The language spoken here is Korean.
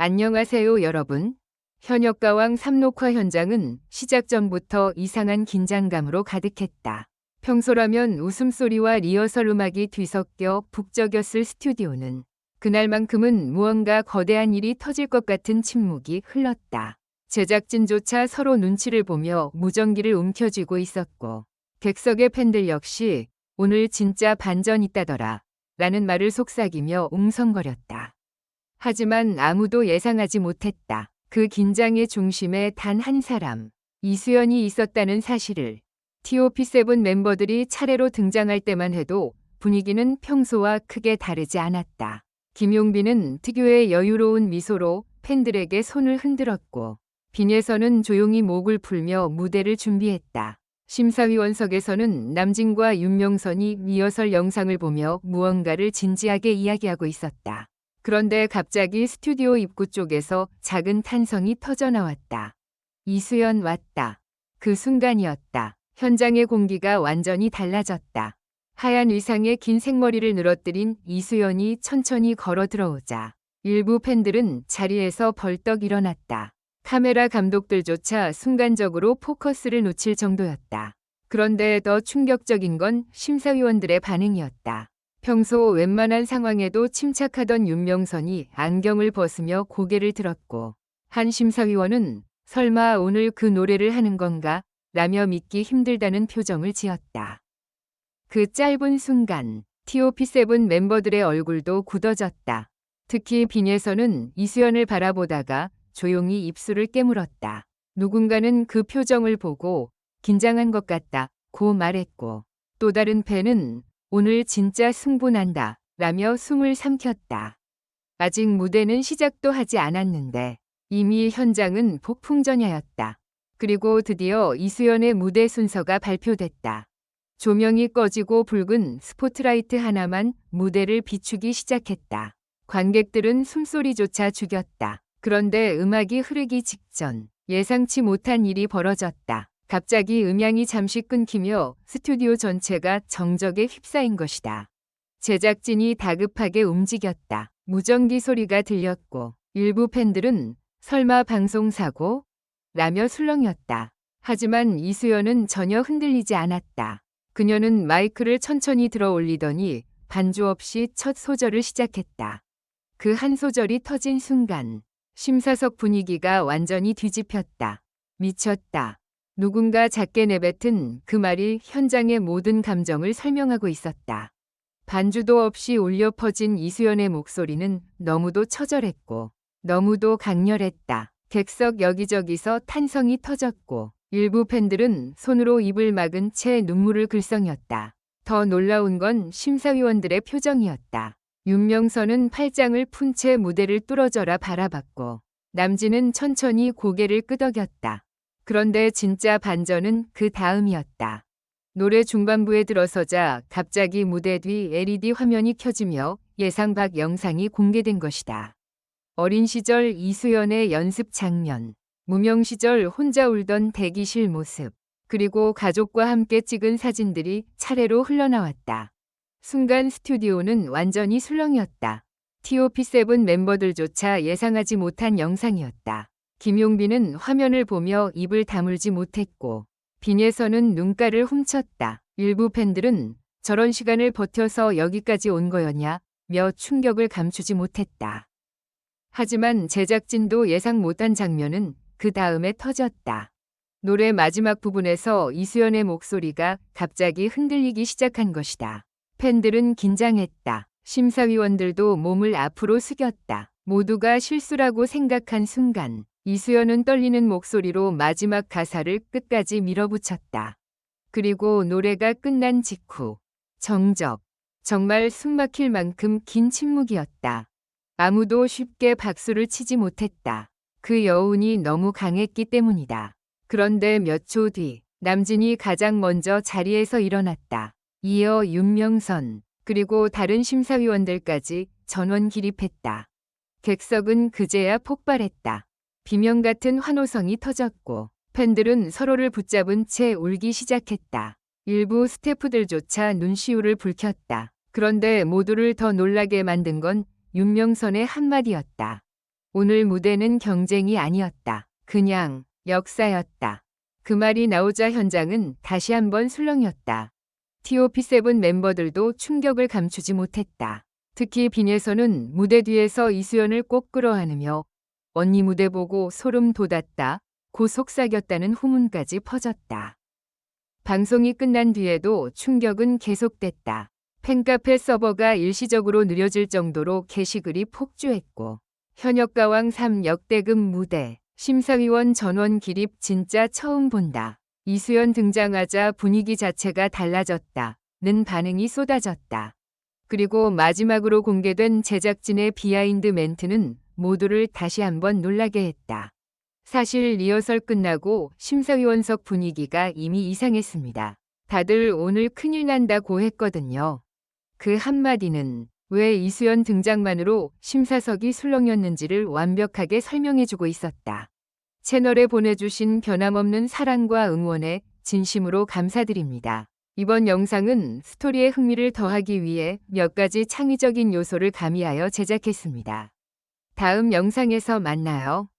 안녕하세요, 여러분. 현역가왕 3녹화 현장은 시작 전부터 이상한 긴장감으로 가득했다. 평소라면 웃음소리와 리허설 음악이 뒤섞여 북적였을 스튜디오는 그날만큼은 무언가 거대한 일이 터질 것 같은 침묵이 흘렀다. 제작진조차 서로 눈치를 보며 무전기를 움켜쥐고 있었고, 객석의 팬들 역시 오늘 진짜 반전 있다더라 라는 말을 속삭이며 웅성거렸다. 하지만 아무도 예상하지 못했다. 그 긴장의 중심에 단 한 사람, 이수연이 있었다는 사실을. TOP7 멤버들이 차례로 등장할 때만 해도 분위기는 평소와 크게 다르지 않았다. 김용빈은 특유의 여유로운 미소로 팬들에게 손을 흔들었고, 빈에서는 조용히 목을 풀며 무대를 준비했다. 심사위원석에서는 남진과 윤명선이 리허설 영상을 보며 무언가를 진지하게 이야기하고 있었다. 그런데 갑자기 스튜디오 입구 쪽에서 작은 탄성이 터져나왔다. 이수연 왔다. 그 순간이었다. 현장의 공기가 완전히 달라졌다. 하얀 의상에 긴 생머리를 늘어뜨린 이수연이 천천히 걸어 들어오자 일부 팬들은 자리에서 벌떡 일어났다. 카메라 감독들조차 순간적으로 포커스를 놓칠 정도였다. 그런데 더 충격적인 건 심사위원들의 반응이었다. 평소 웬만한 상황에도 침착하던 윤명선이 안경을 벗으며 고개를 들었고, 한 심사위원은 설마 오늘 그 노래를 하는 건가? 라며 믿기 힘들다는 표정을 지었다. 그 짧은 순간 TOP7 멤버들의 얼굴도 굳어졌다. 특히 빈에서는 이수연을 바라보다가 조용히 입술을 깨물었다. 누군가는 그 표정을 보고 긴장한 것 같다고 말했고, 또 다른 팬은 오늘 진짜 승부난다 라며 숨을 삼켰다. 아직 무대는 시작도 하지 않았는데 이미 현장은 폭풍전야였다. 그리고 드디어 이수연의 무대 순서가 발표됐다. 조명이 꺼지고 붉은 스포트라이트 하나만 무대를 비추기 시작했다. 관객들은 숨소리조차 죽였다. 그런데 음악이 흐르기 직전 예상치 못한 일이 벌어졌다. 갑자기 음향이 잠시 끊기며 스튜디오 전체가 정적에 휩싸인 것이다. 제작진이 다급하게 움직였다. 무전기 소리가 들렸고 일부 팬들은 설마 방송사고? 라며 술렁였다. 하지만 이수연은 전혀 흔들리지 않았다. 그녀는 마이크를 천천히 들어 올리더니 반주 없이 첫 소절을 시작했다. 그 한 소절이 터진 순간 심사석 분위기가 완전히 뒤집혔다. 미쳤다. 누군가 작게 내뱉은 그 말이 현장의 모든 감정을 설명하고 있었다. 반주도 없이 울려 퍼진 이수연의 목소리는 너무도 처절했고 너무도 강렬했다. 객석 여기저기서 탄성이 터졌고 일부 팬들은 손으로 입을 막은 채 눈물을 글썽였다. 더 놀라운 건 심사위원들의 표정이었다. 윤명선은 팔짱을 푼 채 무대를 뚫어져라 바라봤고 남진은 천천히 고개를 끄덕였다. 그런데 진짜 반전은 그 다음이었다. 노래 중반부에 들어서자 갑자기 무대 뒤 LED 화면이 켜지며 예상 밖 영상이 공개된 것이다. 어린 시절 이수연의 연습 장면, 무명 시절 혼자 울던 대기실 모습, 그리고 가족과 함께 찍은 사진들이 차례로 흘러나왔다. 순간 스튜디오는 완전히 술렁이었다. TOP7 멤버들조차 예상하지 못한 영상이었다. 김용빈은 화면을 보며 입을 다물지 못했고 빈에서는 눈가를 훔쳤다. 일부 팬들은 저런 시간을 버텨서 여기까지 온 거였냐? 며 충격을 감추지 못했다. 하지만 제작진도 예상 못한 장면은 그 다음에 터졌다. 노래 마지막 부분에서 이수연의 목소리가 갑자기 흔들리기 시작한 것이다. 팬들은 긴장했다. 심사위원들도 몸을 앞으로 숙였다. 모두가 실수라고 생각한 순간 이수연은 떨리는 목소리로 마지막 가사를 끝까지 밀어붙였다. 그리고 노래가 끝난 직후 정적, 정말 숨막힐 만큼 긴 침묵이었다. 아무도 쉽게 박수를 치지 못했다. 그 여운이 너무 강했기 때문이다. 그런데 몇 초 뒤 남진이 가장 먼저 자리에서 일어났다. 이어 윤명선, 그리고 다른 심사위원들까지 전원 기립했다. 객석은 그제야 폭발했다. 비명 같은 환호성이 터졌고 팬들은 서로를 붙잡은 채 울기 시작했다. 일부 스태프들조차 눈시울을 붉혔다. 그런데 모두를 더 놀라게 만든 건 윤명선의 한마디였다. 오늘 무대는 경쟁이 아니었다. 그냥 역사였다. 그 말이 나오자 현장은 다시 한번 술렁였다. TOP7 멤버들도 충격을 감추지 못했다. 특히 빈예선은 무대 뒤에서 이수연을 꼭 끌어안으며 언니 무대 보고 소름 돋았다. 고 속삭였다는 후문까지 퍼졌다. 방송이 끝난 뒤에도 충격은 계속됐다. 팬카페 서버가 일시적으로 느려질 정도로 게시글이 폭주했고 현역가왕 3 역대급 무대, 심사위원 전원 기립 진짜 처음 본다. 이수연 등장하자 분위기 자체가 달라졌다는 반응이 쏟아졌다. 그리고 마지막으로 공개된 제작진의 비하인드 멘트는 모두를 다시 한번 놀라게 했다. 사실 리허설 끝나고 심사위원석 분위기가 이미 이상했습니다. 다들 오늘 큰일 난다고 했거든요. 그 한마디는 왜 이수연 등장만으로 심사석이 술렁였는지를 완벽하게 설명해주고 있었다. 채널에 보내주신 변함없는 사랑과 응원에 진심으로 감사드립니다. 이번 영상은 스토리에 흥미를 더하기 위해 몇 가지 창의적인 요소를 가미하여 제작했습니다. 다음 영상에서 만나요.